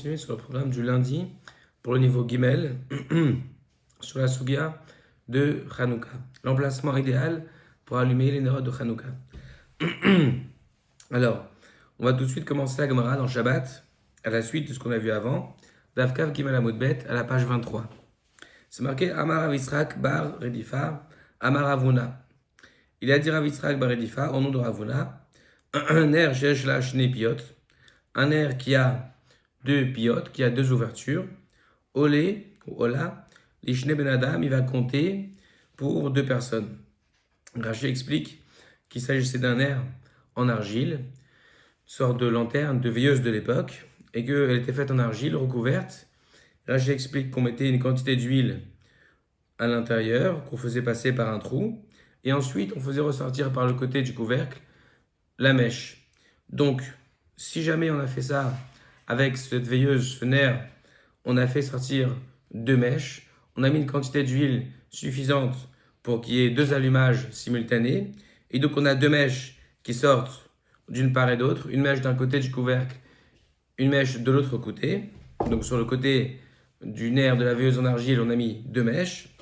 continuer sur le programme du lundi pour le niveau Gimel sur la Sugia de Hanouka. L'emplacement idéal pour allumer les nérodes de Hanouka. Alors, on va tout de suite commencer la Gemara dans Shabbat, à la suite de ce qu'on a vu avant, d'Avkav Gimel Amudbet, à la page 23. C'est marqué Amar Avisrak bar Redifa, Amar Avuna. Il a dit Avisrak bar Redifa, au nom de Ravuna, un air shesh la shnei piot, un air qui a deux piotes, qui a deux ouvertures, olé ou ola, l'ishne ben adam, il va compter pour deux personnes. Rashi explique qu'il s'agissait d'un air en argile, une sorte de lanterne, de veilleuse de l'époque, et qu'elle était faite en argile, recouverte. Rashi explique qu'on mettait une quantité d'huile à l'intérieur, qu'on faisait passer par un trou, et ensuite on faisait ressortir par le côté du couvercle la mèche. Donc, si jamais on a fait ça avec cette veilleuse, ce nerf, on a fait sortir deux mèches, on a mis une quantité d'huile suffisante pour qu'il y ait deux allumages simultanés, et donc on a deux mèches qui sortent d'une part et d'autre, une mèche d'un côté du couvercle, une mèche de l'autre côté. Donc sur le côté du nerf de la veilleuse en argile, on a mis deux mèches.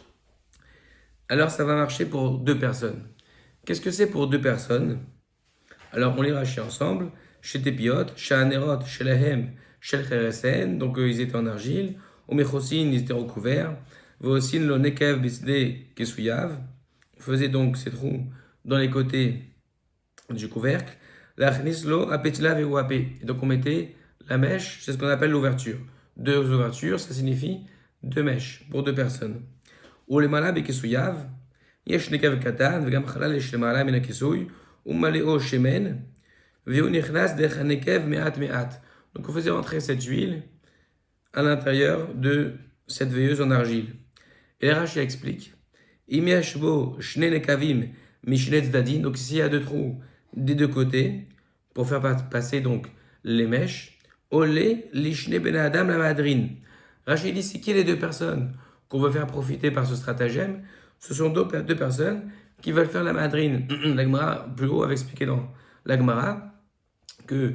Alors ça va marcher pour deux personnes. Qu'est-ce que c'est pour deux personnes? Alors on les rachit ensemble. Chez Tepiot, chez Anerot, chez Lahem, chez le Kheresen, donc ils étaient en argile. Au Mechosin, ils étaient recouverts. Vosin lo Nekev Bisde Kesuyav. On faisait donc ces trous dans les côtés du couvercle. L'Achnislo Apetila Veuape. Et donc on mettait la mèche, c'est ce qu'on appelle l'ouverture. Deux ouvertures, ça signifie deux mèches pour deux personnes. Ou les Malab Kesuyav. Yesh Nekev Katan, Vegam Chalal Yesh Lemala Mena Kesuy, Umaleo Shemen. Donc on faisait rentrer cette huile à l'intérieur de cette veilleuse en argile. Et le Rashi explique, donc s'il y a deux trous des deux côtés, pour faire passer donc les mèches, Olé, lishne ben adam la madrine. Rashi dit, c'est qui les deux personnes qu'on veut faire profiter par ce stratagème? Ce sont deux personnes qui veulent faire la madrine. La Gemara, plus haut, avait expliqué dans la Gemara que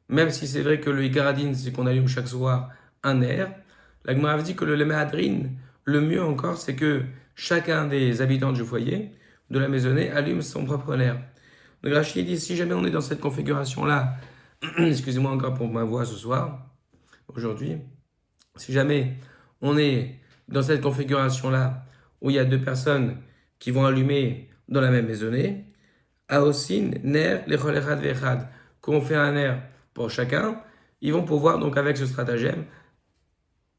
même si c'est vrai que le Ikaradine, c'est qu'on allume chaque soir un air, la Gemara avait dit que le Mahadrine, le mieux encore, c'est que chacun des habitants du foyer, de la maisonnée, allume son propre air. Donc Rachid dit, si jamais on est dans cette configuration-là, excusez-moi encore pour ma voix ce soir, aujourd'hui, si jamais on est dans cette configuration-là, où il y a deux personnes qui vont allumer dans la même maisonnée, Aosin, Ner, Lechol Echad Vechad, qu'on fait un air pour chacun, ils vont pouvoir donc avec ce stratagème,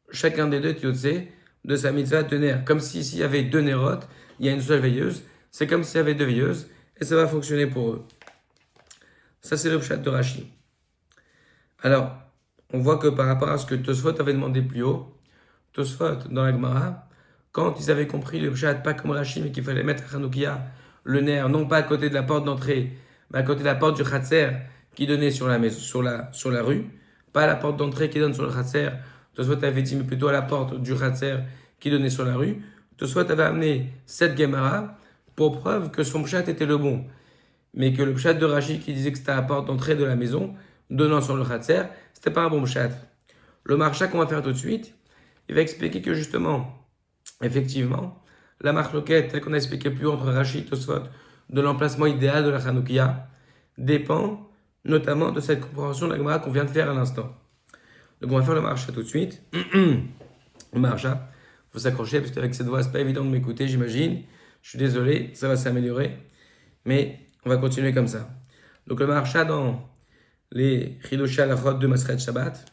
chacun des deux tiotsé de sa mitzvah de ner. Comme si s'il y avait deux nérotes, il y a une seule veilleuse, c'est comme s'il y avait deux veilleuses, et ça va fonctionner pour eux. Ça c'est le pshat de Rashi. Alors, on voit que par rapport à ce que Tosfot avait demandé plus haut, Tosfot dans la Gemara, quand ils avaient compris le pshat, pas comme Rashi, mais qu'il fallait mettre à Hanoukia le ner, non pas à côté de la porte d'entrée, mais à côté de la porte du Khatser, qui donnait sur la maison, sur la rue, pas à la porte d'entrée qui donne sur le Khatser. Tosfot avait dit, mais plutôt à la porte du Khatser qui donnait sur la rue. Tosfot avait amené cette Gemara pour preuve que son pshat était le bon, mais que le pshat de Rashi qui disait que c'était à la porte d'entrée de la maison, donnant sur le Khatser, c'était pas un bon pshat. Le marcha qu'on va faire tout de suite, il va expliquer que justement, effectivement, la marloquette, telle qu'on a expliqué plus haut entre Rashi et Tosfot, de l'emplacement idéal de la Hanoukia, dépend notamment de cette compréhension de la Gemara qu'on vient de faire à l'instant. Donc on va faire le marcha tout de suite. Le marcha, il faut s'accrocher parce qu'avec cette voix, c'est pas évident de m'écouter, j'imagine. Je suis désolé, ça va s'améliorer. Mais on va continuer comme ça. Donc le marcha dans les Chidushei Halachot de Masechet Shabbat.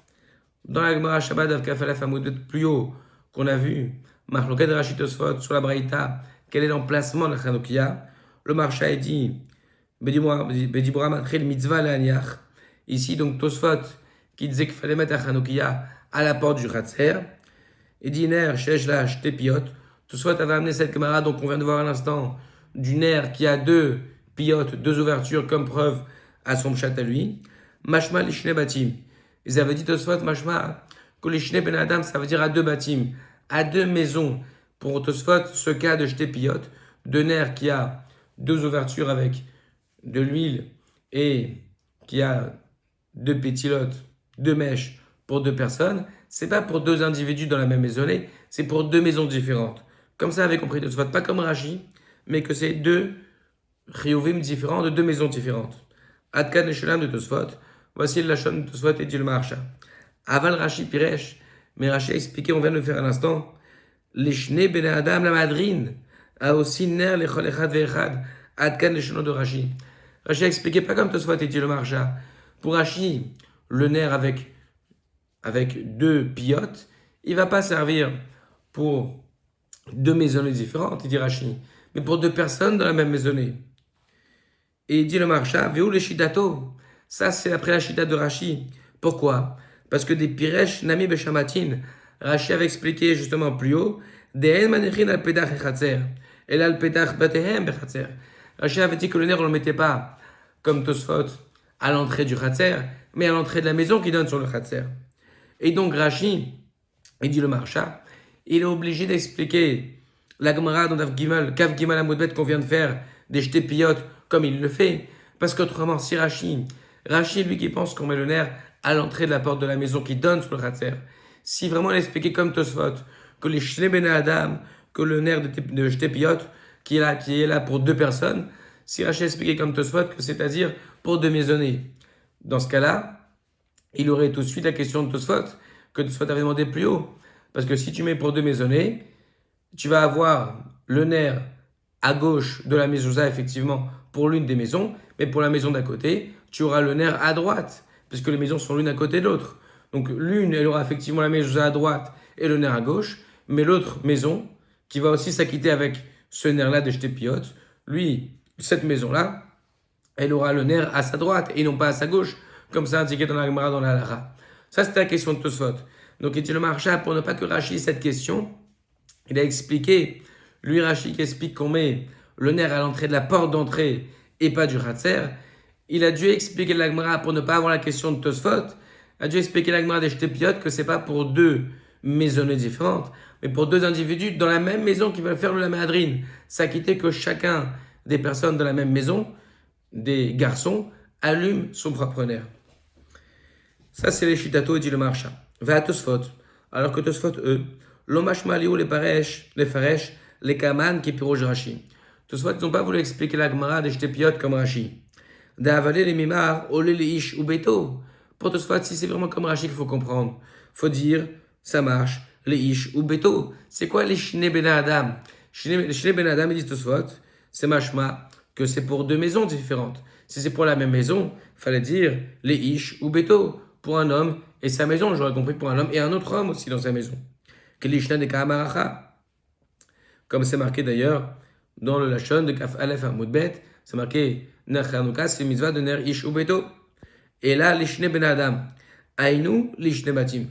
Dans la Gemara Shabbat d'Avkaf Alef Amud plus haut, qu'on a vu, Marloket Rashi Tosfot sur la Braïta, quel est l'emplacement de la Hanoukia. Le marcha est dit Bedibura Matril Mitzvah Le'aniach. Ici, donc, Tosfot, qui disait qu'il fallait mettre la Hanoukia à la porte du Khatser. Et dit Ner, Shesh Lash, Tepiot. Tosfot avait amené cette camarade, donc on vient de voir à l'instant, du Ner qui a deux piotes, deux ouvertures, comme preuve à son pshat à lui. Mashma Lishne Batim. Ils avaient dit Tosfot, Mashma, que Lishne Ben Adam, ça veut dire à deux Batim, à deux maisons. Pour Tosfot, ce cas de Tepiot, de Ner qui a deux ouvertures avec de l'huile et qui a deux pétilotes, deux mèches pour deux personnes, c'est pas pour deux individus dans la même maisonnée, c'est pour deux maisons différentes. Comme ça avait compris Tosfot, pas comme Rashi, mais que c'est deux chiyuvim différents de deux maisons différentes. Adkan et Shulam de Tosfot, voici le Lachon de Tosfot et Dilma Archa. Aval Rashi Piresh, mais Rashi a expliqué, on vient de le faire à l'instant, les Shne Ben Adam la madrine, a aussi ner les Chol Echad Ve'echad, Adkan le Shulam de Rashi. Rashi a expliqué pas comme Tosfot et Dilma Archa. Pour Rashi, le nerf avec deux piottes, il va pas servir pour deux maisonnées différentes, il dit Rashi, mais pour deux personnes dans la même maisonnée. Et il dit le marcha, Veu le shidato. Ça, c'est après la shita de Rashi. Pourquoi? Parce que des piresh nami beshamatin, Rashi avait expliqué justement plus haut, des en manichin al pedach echatzer, et al pedach batehem bechatzer. Rashi avait dit que le nerf, on ne le mettait pas comme Tosfot à l'entrée du chatzer, mais à l'entrée de la maison qui donne sur le chatzer. Et donc Rashi, il dit le marcha, il est obligé d'expliquer la Gemara dans Kav Gimal Amoudbet qu'on vient de faire, des jetés piyotes comme il le fait. Parce qu'autrement, si Rashi, lui qui pense qu'on met le nerf à l'entrée de la porte de la maison qui donne sur le Khatser, si vraiment il expliquait comme Tosfot, que les Shnei Ben Adam, que le nerf de jeté piyote, qui est là pour deux personnes, si Rashi expliquait comme Tosfot, que c'est-à-dire pour deux maisonnées, dans ce cas-là, il aurait tout de suite la question de Tosfot, que Tosfot avait demandé plus haut. Parce que si tu mets pour deux maisonnées, tu vas avoir le nerf à gauche de la mezouza, effectivement, pour l'une des maisons, mais pour la maison d'à côté, tu auras le nerf à droite, puisque les maisons sont l'une à côté de l'autre. Donc l'une, elle aura effectivement la mezouza à droite et le nerf à gauche, mais l'autre maison, qui va aussi s'acquitter avec ce nerf-là de jeté piote, lui, cette maison-là, elle aura le nerf à sa droite et non pas à sa gauche, comme ça indiqué dans la Gemara, dans la Halacha. Ça, c'était la question de Tosfot. Donc, il dit le marcha, pour ne pas que Rashi cette question, il a expliqué, lui Rashi qui explique qu'on met le nerf à l'entrée de la porte d'entrée et pas du Khatser, il a dû expliquer la Gemara pour ne pas avoir la question de Tosfot, a dû expliquer la Gemara des Shtepiyot que c'est pas pour deux maisonnées différentes, mais pour deux individus dans la même maison qui veulent faire le laméadrine. S'acquitter que chacun des personnes de la même maison, des garçons, allume son propre nerf. Ça, c'est les Shitato et dit le marcha. Va à Tosfot. Alors que Tosfot, eux, l'omash maliou, les faresh, les kaman qui piroge Rashi. Tosfot, ils n'ont pas voulu expliquer la Gemara des Shtepiyot comme Rashi. D'avaler les mimar, olé les ish ou beto. Pour Tosfot, si c'est vraiment comme Rashi qu'il faut comprendre, faut dire, ça marche, les ish ou beto. C'est quoi les shne ben adam? Shne ben adam, ils disent Tosfot, c'est mashma, que c'est pour deux maisons différentes. Si c'est pour la même maison, fallait dire les ish ou beto. Pour un homme et sa maison, j'aurais compris pour un homme et un autre homme aussi dans sa maison. Comme c'est marqué d'ailleurs dans le Lachon de Kaf Aleph Amoudbet, c'est marqué Ner Chanouka, c'est mitzvah de Ner Ish ou Beto. Et là, l'Ishne Ben Adam, Aïnou, l'Ishne Batim.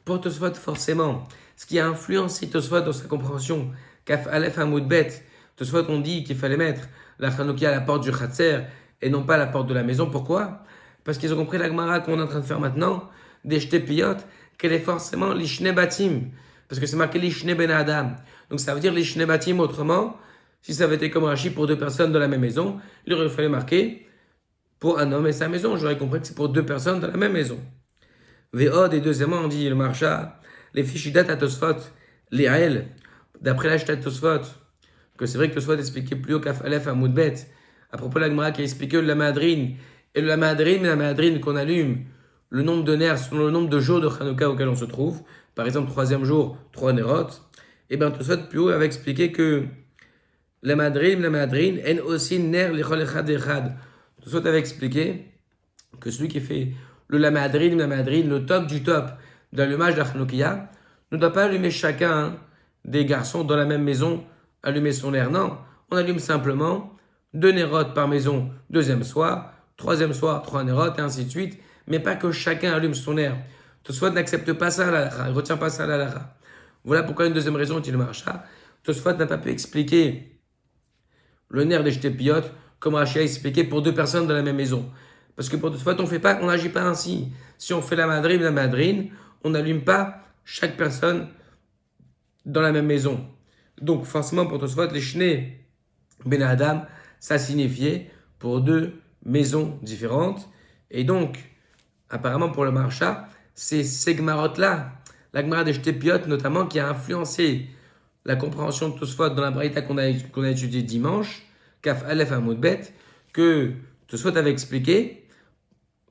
Pour Tosfot, forcément, ce qui a influencé Tosfot dans sa compréhension, Kaf Aleph Amoudbet, Tosfot on dit qu'il fallait mettre la Chanouka à la porte du Khatser et non pas à la porte de la maison. Pourquoi? Parce qu'ils ont compris la Gemara qu'on est en train de faire maintenant, des Shtepiyot, qu'elle est forcément l'Ishne Batim. Parce que c'est marqué l'Ishne Ben Adam. Donc ça veut dire l'Ishne Batim autrement. Si ça avait été comme Rashi pour deux personnes dans la même maison, il aurait fallu marquer pour un homme et sa maison. J'aurais compris que c'est pour deux personnes dans la même maison. Ve'od, et deuxièmement, on dit le marcha, les fichidat à Tosfot, les Ael, d'après la Shtat Tosfot, que c'est vrai que Tosfot expliquait plus haut qu'Af Aleph à Moudbet, à propos de la Gemara qui a expliqué la madrine. Et la madrine qu'on allume, le nombre de nerfs selon le nombre de jours de Hanouka auquel on se trouve, par exemple, troisième jour, 3 nerot, et bien tout ça, plus haut avait expliqué que la madrine, en aussi ner l'echol echad echad. Tout ça avait expliqué que celui qui fait la madrine, le top du top d'allumage de la Hanoukia, ne doit pas allumer chacun des garçons dans la même maison, allumer son nerf. Non, on allume simplement 2 nérotes par maison, deuxième soir, troisième soir, 3 nérotes, et ainsi de suite, mais pas que chacun allume son nerf. Tosfot n'accepte pas ça à la halakha, il ne retient pas ça à la halakha. Voilà pourquoi une deuxième raison, dit le marcha, Tosfot n'a pas pu expliquer le nerf des Shtepiyot comme Rashi a expliqué pour deux personnes dans la même maison. Parce que pour Tosfot, on n'agit pas ainsi. Si on fait la madrine, on n'allume pas chaque personne dans la même maison. Donc forcément pour Tosfot, les Shne Ben Adam, ça signifiait pour deux maisons différentes. Et donc, apparemment pour le marcha, c'est ces Gmarot-là, la Gemara des Shtepiot notamment, qui a influencé la compréhension de Tosfot dans la Braïta qu'on a étudiée dimanche, Kaf Aleph Amud Bet, que Tosfot avait expliqué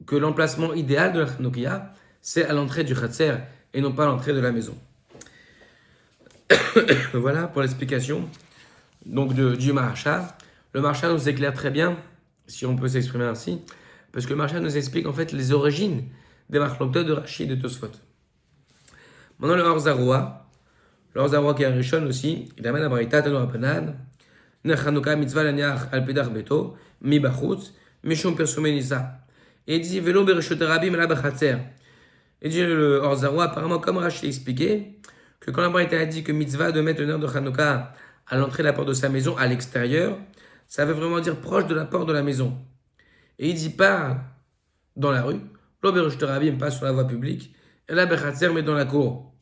que l'emplacement idéal de la Hanoukia, c'est à l'entrée du Khatser et non pas à l'entrée de la maison. Voilà pour l'explication donc du Maharsha. Le Maharsha nous éclaire très bien, si on peut s'exprimer ainsi, parce que le Maharsha nous explique en fait les origines des Machloktot de Rashi et de Tosfot. Maintenant le Or Zarua qui est un Rishon aussi, il amène la Braïta Tanu Rabbanan, Chanukah mitzvah laniach al pedach beto, mi bachutz, mishum persumé nisa. Et il dit Velo bereshut rabim la bachatzer. Et dit le Or Zarua, apparemment comme Rashi expliqué, que quand la Braïta a dit que mitzvah de mettre le nerf de Chanukah à l'entrée de la porte de sa maison, à l'extérieur, ça veut vraiment dire proche de la porte de la maison. Et il dit pas dans la rue, Lo bereshut rabim, pas sur la voie publique, et la bachatzer, mais dans la cour.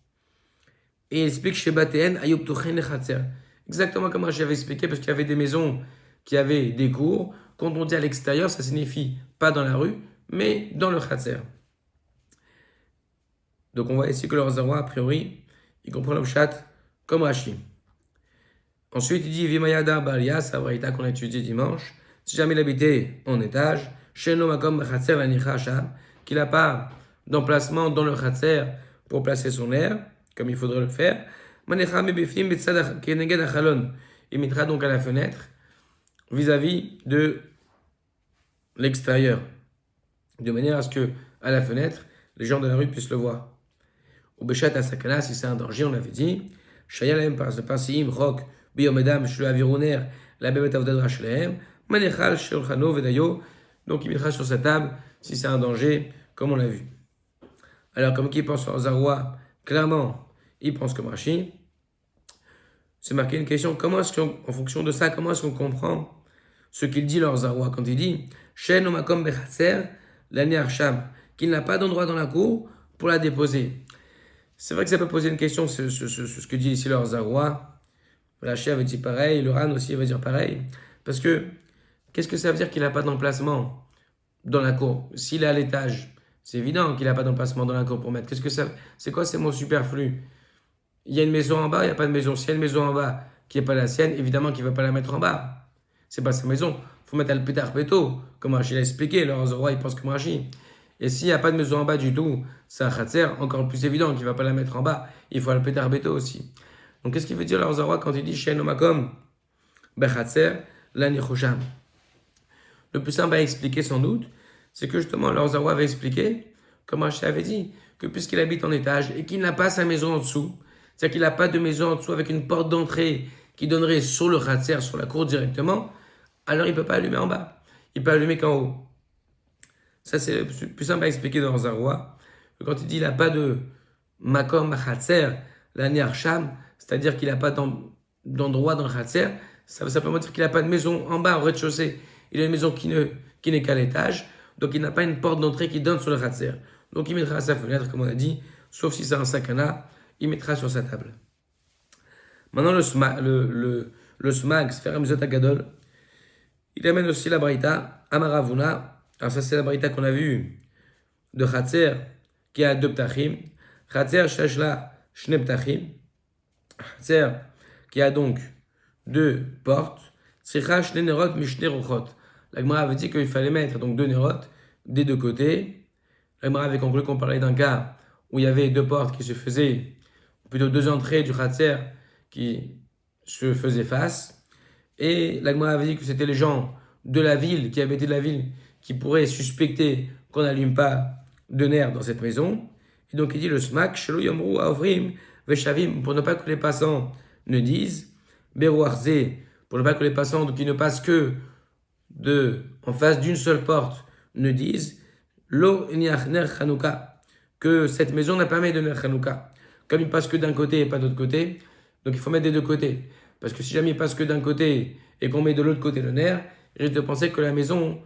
Et il explique chez Batéen, Ayub Tuchen le Khatser. Exactement comme j'avais expliqué, parce qu'il y avait des maisons qui avaient des cours. Quand on dit à l'extérieur, ça signifie pas dans la rue, mais dans le Khatser. Donc on voit ici que le Zarwa, a priori, il comprend le Pshat comme Rashi. Ensuite, il dit Vimayada Balia, sa Braïta qu'on a étudié dimanche. Si jamais il habitait en étage, chez Nomakom Khatser la Nichasham, qu'il n'a pas d'emplacement dans le Khatser pour placer son air, comme il faudrait le faire, il mettra donc à la fenêtre vis-à-vis de l'extérieur, de manière à ce que à la fenêtre, les gens de la rue puissent le voir. Au Béchat à Sakana, si c'est un danger, on l'avait dit, Shayalem par ce Pasim, Rok, Biomedam, Shlu Avironer, la Bebet Avdadra Shleem, Manechal, Shulchano, Vedayo, donc il mettra sur sa table si c'est un danger, comme on l'a vu. Alors, comme qui pense sur Zarwa, clairement, il pense comme Rashi. C'est marqué une question, comment est-ce qu'en fonction de ça, comment est-ce qu'on comprend ce qu'il dit leur Zarwa quand il dit Shen Omakom Bechatser, l'année Arsham, qu'il n'a pas d'endroit dans la cour pour la déposer. C'est vrai que ça peut poser une question, ce que dit ici leur Zarwa. Rashi avait dit pareil, le Ran aussi va dire pareil. Parce que, qu'est-ce que ça veut dire qu'il n'a pas d'emplacement dans la cour? S'il est à l'étage, c'est évident qu'il n'a pas d'emplacement dans la cour pour mettre. Qu'est-ce que ça, c'est quoi ces mots superflus? Il y a une maison en bas, il n'y a pas de maison. S'il y a une maison en bas qui n'est pas la sienne, évidemment qu'il ne va pas la mettre en bas. C'est pas sa maison. Il faut mettre al pétar péto, comme Rashi l'a expliqué. Le roi, il pense comme Rashi. Et s'il n'y a pas de maison en bas du tout, c'est un khatser, encore plus évident qu'il ne va pas la mettre en bas. Il faut al pétar péto aussi. Donc qu'est-ce qu'il veut dire le roi quand il dit Shen Omakom Bechatser la Nichosham? Le plus simple à expliquer sans doute, c'est que justement le roi avait expliqué, comme Rashi avait dit, que puisqu'il habite en étage et qu'il n'a pas sa maison en dessous, c'est-à-dire qu'il n'a pas de maison en dessous avec une porte d'entrée qui donnerait sur le khatser, sur la cour directement, alors il ne peut pas allumer en bas. Il peut allumer qu'en haut. Ça, c'est le plus simple à expliquer dans Zarwa. Quand il dit qu'il n'a pas de makom khatser, l'ani arsham, c'est-à-dire qu'il n'a pas d'endroit dans le khatser, ça veut simplement dire qu'il n'a pas de maison en bas, au rez-de-chaussée. Il a une maison qui n'est qu'à l'étage, donc il n'a pas une porte d'entrée qui donne sur le khatser. Donc il mettra à sa fenêtre, comme on a dit, sauf si c'est un sakana, il mettra sur sa table. Maintenant, le smag, Sfer Hamzot Agadol, il amène aussi la braïta, Amaravuna. Alors ça, c'est la braïta qu'on a vue de Khatser, qui a 2 ptachim. Khatser, Shashla, Shne ptachim. Khatser, qui a donc 2 portes. Tzricha, Shne nerot, Mishne rochot. La Gemara avait dit qu'il fallait mettre donc 2 nerot des 2 côtés. La Gemara avait conclu qu'on parlait d'un cas où il y avait 2 portes qui se faisaient, plutôt 2 entrées du Khatser qui se faisaient face. Et la Gemara avait dit que c'était les gens de la ville, qui habitaient de la ville, qui pourraient suspecter qu'on n'allume pas de nerfs dans cette maison. Et donc il dit le smak, shelo yomru avrim veshavim, pour ne pas que les passants ne disent, berouarze, pour ne pas que les passants qui ne passent que en face d'une seule porte ne disent, lo niach ner chanouka, que cette maison n'a pas mis de ner chanouka. Comme il passe que d'un côté et pas d'autre côté, donc il faut mettre des 2 côtés. Parce que si jamais il passe que d'un côté et qu'on met de l'autre côté le nerf, il risque de penser que la maison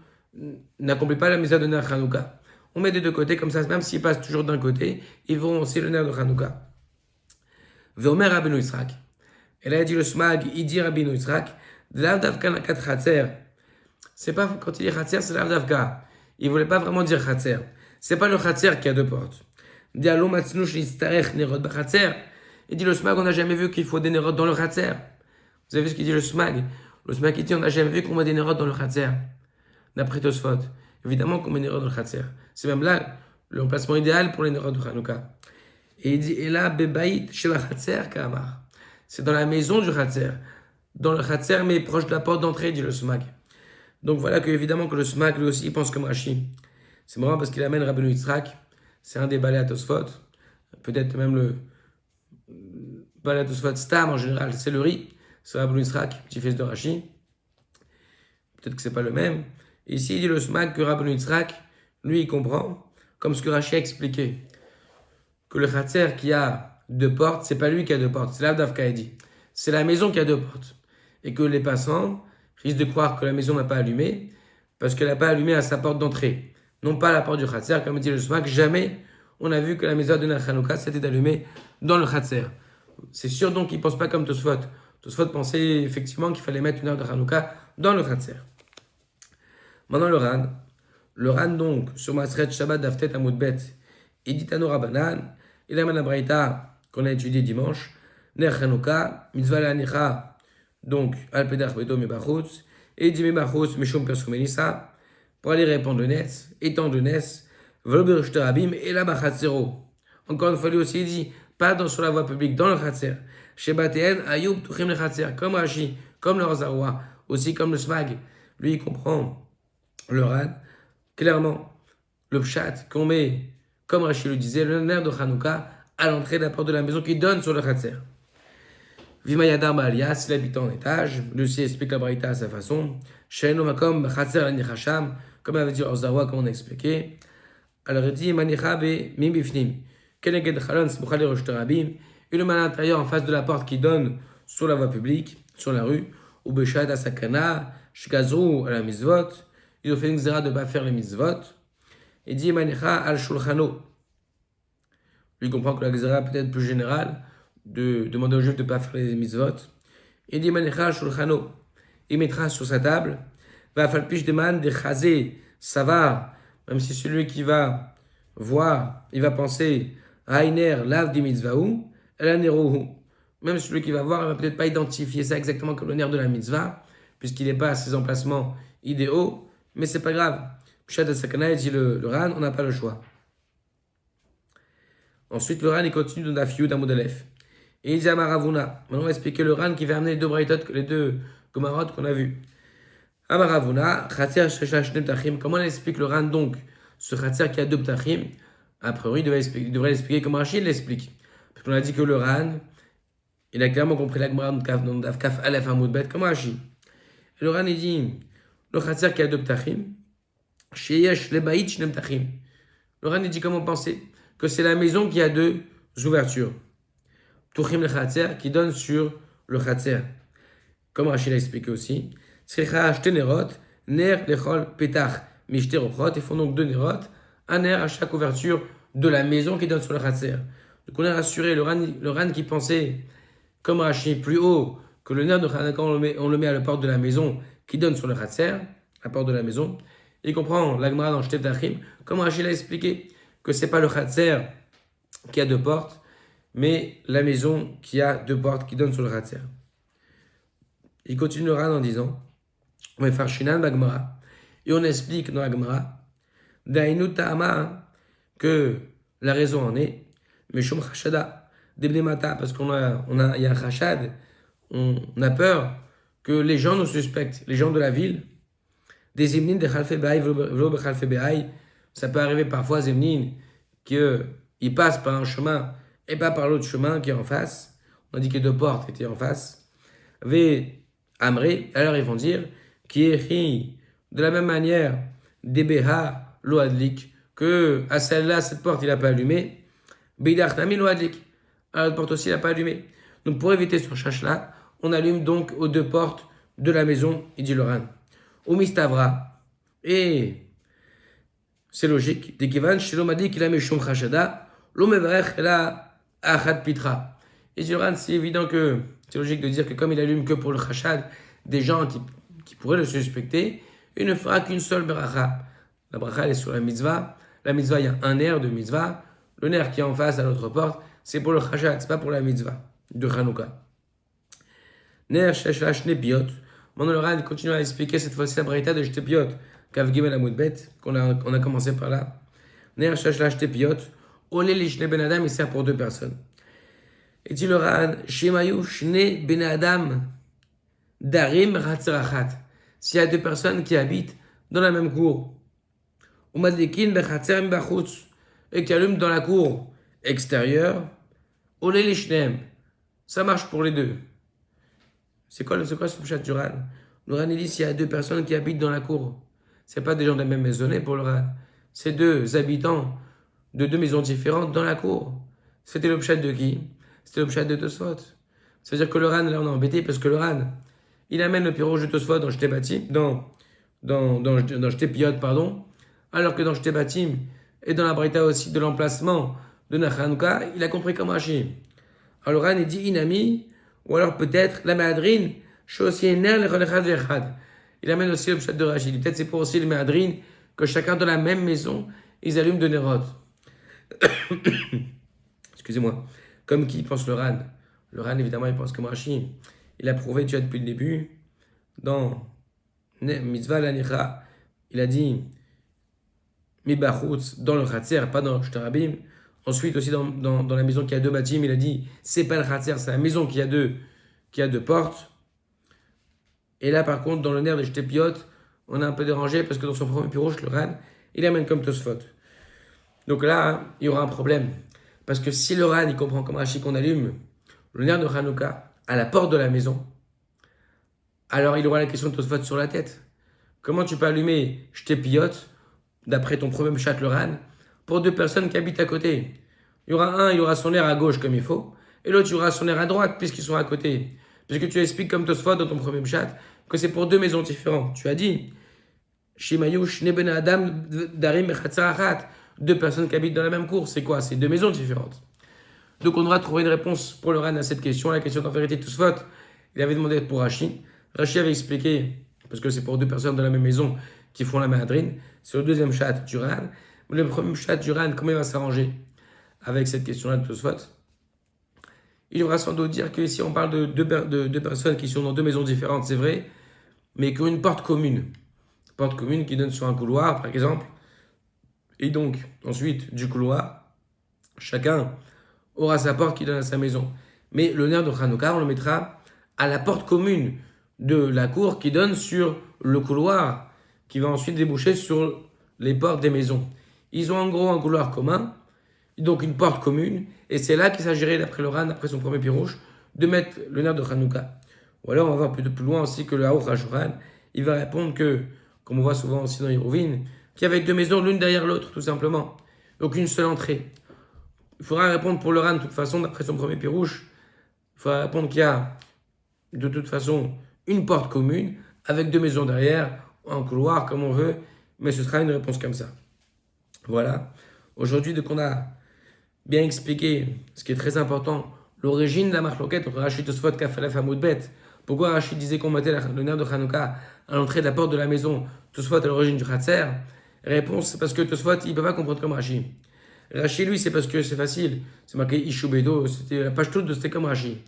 n'accomplit pas la mise de nerf Hanouka. On met des 2 côtés, comme ça, même s'il passe toujours d'un côté, ils vont aussi le nerf de Hanouka. Veomer Rabbeinu Yitzhak. Et là, il dit le smag, il dit Rabbeinu Yitzhak, de l'avdavka nakat Khatser. C'est pas, quand il dit Khatser, c'est l'avdavka. Il voulait pas vraiment dire Khatser. C'est pas le Khatser qui a 2 portes. Dit Allo Matznou Shnistarech Nerot Bachatzer. Il dit le smag, on n'a jamais vu qu'il faut des nerot dans le Khatzer. Vous avez vu ce qu'il dit le smag? Le smag il dit on n'a jamais vu qu'on met des nerot dans le Khatzer. D'après Tosfot. Évidemment qu'on met des nerot dans le Khatzer. C'est même là l'emplacement idéal pour les nerot de Hanouka. Et il dit et là Bebaït chez la Khatzer Kamar. C'est dans la maison du Khatzer. Dans le Khatzer, mais proche de la porte d'entrée, dit le smag. Donc voilà que évidemment que le smag lui aussi il pense comme Rashi. C'est marrant parce qu'il amène Rabbeinu Yitzhak. C'est un des balais à Tosfot. Peut-être même le balai à Tosfot Stam en général, c'est le riz. C'est Rabbeinu Yitzhak, petit-fils de Rashi. Peut-être que c'est pas le même. Et ici, il dit le smag que Rabbeinu Yitzhak, lui, il comprend, comme ce que Rashi a expliqué, que le Khatzer qui a deux portes, c'est pas lui qui a deux portes, c'est l'Avdav dit. C'est la maison qui a deux portes. Et que les passants risquent de croire que la maison n'a pas allumé, parce qu'elle n'a pas allumé à sa porte d'entrée. Non pas à la porte du Khatzer, comme dit le smag, jamais on a vu que la maison de Hanouka s'était allumée dans le Khatzer. C'est sûr donc qu'il ne pense pas comme Tosfot. Tosfot pensait effectivement qu'il fallait mettre une heure de Hanouka dans le Khatzer. Maintenant le Ran. Le Ran donc, sur Masret Shabbat d'Aftet Amoudbet, il dit à nos Rabbanan, il amène la Braïta qu'on a étudié dimanche, Ner Hanouka, Mitzvah Lanicha, donc Alpedach Beto Mebachutz, et il dit Mebachutz Meshum Persumenissa, pour aller répondre le Netz, étant de Netz, Volber Shterabim, et là Bachatzero. Encore une fois, lui aussi, il dit, pas sur la voie publique, dans le Khatzer. Chez Batéen, Ayoub, Touchim le Khatzer, comme Rashi, comme le Rosaroua, aussi comme le Smag. Lui, il comprend le Ran, clairement, le Pshat qu'on met, comme Rashi le disait, le nerf de Hanouka à l'entrée de la porte de la maison qui donne sur le Khatzer. Vimayadar Baalia, s'il habite en étage, lui aussi explique la Braïta à sa façon. Sheino Makom, Khatzer Lanichasham, comme avait dit Rosaroua, comme on a expliqué. Alors il dit, Manicha be Mibifnim. Keneged Chalon, Smuchale Roshterabim. Il le met à l'intérieur en face de la porte qui donne sur la voie publique, sur la rue. Ou Beshat Asakana, Shkazrou à la Mitzvot. Il ont fait une xéra de ne pas faire les Mitzvot. Il dit, Manicha al Shulchano. Lui comprend que la xéra peut être plus générale, de demander aux Juifs de ne pas faire les Mitzvot. Il dit, Manicha al Shulchano. Il mettra sur sa table, va falpish demande de Chazé, Savar. Même si celui qui va voir, il va penser Rainer lave di mitzvahou, elanerohu. Même celui qui va voir, il ne va peut-être pas identifier ça exactement comme le nerf de la mitzvah, puisqu'il n'est pas à ses emplacements idéaux, mais c'est pas grave. Pshat al-Sakana, dit le Ran, on n'a pas le choix. Ensuite, le Ran, il continue dans Daf Yud Amud Aleph. Et il dit à Maravuna. Maintenant, on va expliquer le Ran qui va amener les deux Gomarot qu'on a vus. Amaravuna, Khatzer Sheshash Ptachim. Comment on explique le Ran donc, ce Khatzer qui a deux Ptachim? A priori, il devrait l'expliquer comme Rachid l'explique. Parce qu'on a dit que le Ran, il a clairement compris la Gemara dans Daf Kaf Aleph Amud Bet comme Rachid. Et le Ran, il dit le Khatzer qui a deux Ptachim, Sheyesh Lebaït Shnem Ptachim. Le Ran, il dit comment penser que c'est la maison qui a deux ouvertures. Ptuchim le Khatzer qui donne sur le Khatzer. Comme Rachid l'a expliqué aussi. Tzricha shte nerot, ner lechol petach mishte rochot. Ils font donc deux nerot, un ner à chaque ouverture de la maison qui donne sur le Khatzer. Donc on a rassuré le Ran qui pensait, comme Rashi, plus haut que le ner de Hanouka, on le met à la porte de la maison qui donne sur le Khatzer, la porte de la maison. Il comprend la Gemara dans Shte Ptachim, comme Rashi l'a expliqué, que c'est pas le Khatzer qui a deux portes, mais la maison qui a deux portes qui donne sur le Khatzer. Il continuera en disant, on va faire Shinan Bagmara, et on explique dans la Gemara, Dainu Ta'ama, que la raison en est, Meshum Chashada, Debnemata, parce il y a un Chashad, on a peur que les gens nous suspectent, les gens de la ville, des Zimnin de Khalfe Be'ai, Vlo Khalfe Be'ai, ça peut arriver parfois, Zimnin, qu'ils passent par un chemin et pas par l'autre chemin qui est en face. On a dit que deux portes étaient en face. Ve Amré, alors ils vont dire, qui est de la même manière, Debeha Loadlik, que à celle-là, cette porte, il n'a pas allumé. Beidach Nami Loadlik, à l'autre porte aussi, il n'a pas allumé. Donc pour éviter ce recherche-là, on allume donc aux deux portes de la maison, il dit le Ran. Au Mistavra. Et c'est logique. Dekivan, Shelom a dit qu'il a mis Shom Chashada, l'Omevrech, la Achat Pitra. Et dit le Ran, c'est évident que c'est logique de dire que comme il allume que pour le Chashad, des gens qui pourraient le suspecter, il ne fera qu'une seule bracha. La bracha, elle est sur la mitzvah. La mitzvah, il y a un air de mitzvah. le nerf qui est en face à l'autre porte, c'est pour le Chashat, c'est pas pour la mitzvah de Hanouka. Ner Sheshla Shnepiot. Maintenant, le Ran continue à expliquer cette fois-ci la braïta de Shtepiot, Kav Gimel Amoudbet, on a commencé par là. Ner Sheshla Shtepiot, Olé Lishne Ben Adam, il sert pour deux personnes. Et dit le Ran, Shemayu Shne Ben Adam, Darim Ratzerachat. S'il y a deux personnes qui habitent dans la même cour, Umadlikin Bechatzer Mbachutz, et qui allument dans la cour extérieure, Olé Lishnem, ça marche pour les deux. C'est quoi ce pshat du Ran? Le Ran, il dit s'il y a deux personnes qui habitent dans la cour, c'est pas des gens de la même maisonnée pour le Ran, c'est deux habitants de deux maisons différentes dans la cour. C'était le pshat de qui? C'était le pshat de Tosfot. C'est-à-dire que le Ran, là, on est embêté parce que le Ran, il amène le piroge de Tosfot dans Shtebatim, dans Shtepiot, pardon, alors que dans Shtebatim et dans la Braïta aussi de l'emplacement de Nachanouka, il a compris comme Rashi. Alors le Ran, il dit Inami, ou alors peut-être la Méadrine, il amène aussi le pshat de Rashi. Peut-être c'est pour aussi le Méadrine que chacun dans la même maison, ils allument de Nerot. Excusez-moi. Comme qui pense le Ran? Le Ran, évidemment, il pense comme Rashi. Il a prouvé déjà depuis le début, dans Mitzvah Lanicha, il a dit Mibachutz, dans le Khatser, pas dans le Shtarabim. Ensuite, aussi dans la maison qui a deux bâtiments, il a dit c'est pas le Khatser, c'est la maison qui a deux portes. Et là, par contre, dans le nerf de Shtepiot, on a un peu dérangé parce que dans son premier pirouche, le Ran, il amène comme Tosfot. Donc là, il y aura un problème. Parce que si le Ran, il comprend comme Rashi qu'on allume le nerf de Hanouka à la porte de la maison, alors il aura la question de Tosfot sur la tête. Comment tu peux allumer Shtepiot, d'après ton premier chat le Ran, pour deux personnes qui habitent à côté? Il y aura un, il aura son nerf à gauche comme il faut, et l'autre, il aura son nerf à droite puisqu'ils sont à côté. Puisque tu expliques comme Tosfot dans ton premier chat que c'est pour deux maisons différentes. Tu as dit Shimayu Shne Ben Adam Darim Bechatzarachat, deux personnes qui habitent dans la même cour. C'est quoi? C'est deux maisons différentes. Donc on devra trouver une réponse pour le Ran à cette question. La question d'en vérité de Tosfot, il avait demandé pour Rashi. Rashi avait expliqué, parce que c'est pour deux personnes dans la même maison qui font la Méadrine, c'est le deuxième chat du Ran. Mais le premier chat du Ran, comment il va s'arranger avec cette question-là de Tosfot? Il devra sans doute dire que si on parle de deux personnes qui sont dans deux maisons différentes, c'est vrai, mais qui ont une porte commune. Porte commune qui donne sur un couloir, par exemple. Et donc, ensuite, du couloir, chacun aura sa porte qui donne à sa maison. Mais le nerf de Hanouka, on le mettra à la porte commune de la cour qui donne sur le couloir, qui va ensuite déboucher sur les portes des maisons. Ils ont en gros un couloir commun, donc une porte commune, et c'est là qu'il s'agirait, d'après le Ran, après son premier pirouche, de mettre le nerf de Hanouka. Ou alors on va voir plus loin aussi que le Haour Hashuran, il va répondre que, comme on voit souvent aussi dans Yerouvin, qu'il y avait deux maisons l'une derrière l'autre, tout simplement. Donc une seule entrée. Il faudra répondre pour le Ran, de toute façon, d'après son premier pirouche, il faudra répondre qu'il y a, de toute façon, une porte commune, avec deux maisons derrière, un couloir, comme on veut, mais ce sera une réponse comme ça. Voilà. Aujourd'hui, donc on a bien expliqué ce qui est très important, l'origine de la marloquette entre Rashi Tosfot Kafalef Hamoudbet. Pourquoi Rashi disait qu'on mettait le nerf de Hanouka à l'entrée de la porte de la maison, Tosfot à l'origine du Khatser? Réponse, c'est parce que Tosfot, il ne peut pas comprendre comme Rashi. Rashi, lui, c'est parce que c'est facile. C'est marqué Ishubedo, c'était la page toute de c'était comme Rashi.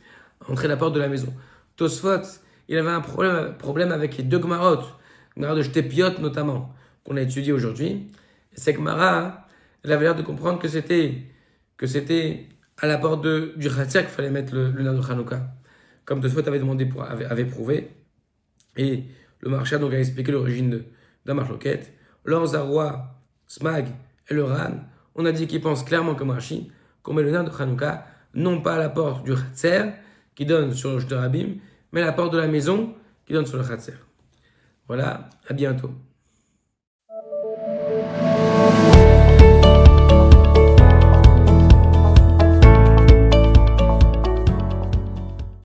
Entrer la porte de la maison. Tosfot, il avait un problème avec les deux Gmarot, Gmara de Shtepiot notamment, qu'on a étudié aujourd'hui. Et cette Gmara, elle avait l'air de comprendre que c'était à la porte du Khatser qu'il fallait mettre le nerf de Hanouka. Comme Tosfot avait prouvé. Et le Maharsha donc a expliqué l'origine de la marloquette. Lors Zaroua, Smag et le Ran, on a dit qu'ils pensent clairement comme Rashi qu'on met le nerf de Hanouka non pas à la porte du Khatser qui donne sur le Shtarabim, mais à la porte de la maison qui donne sur le Khatser. Voilà, à bientôt.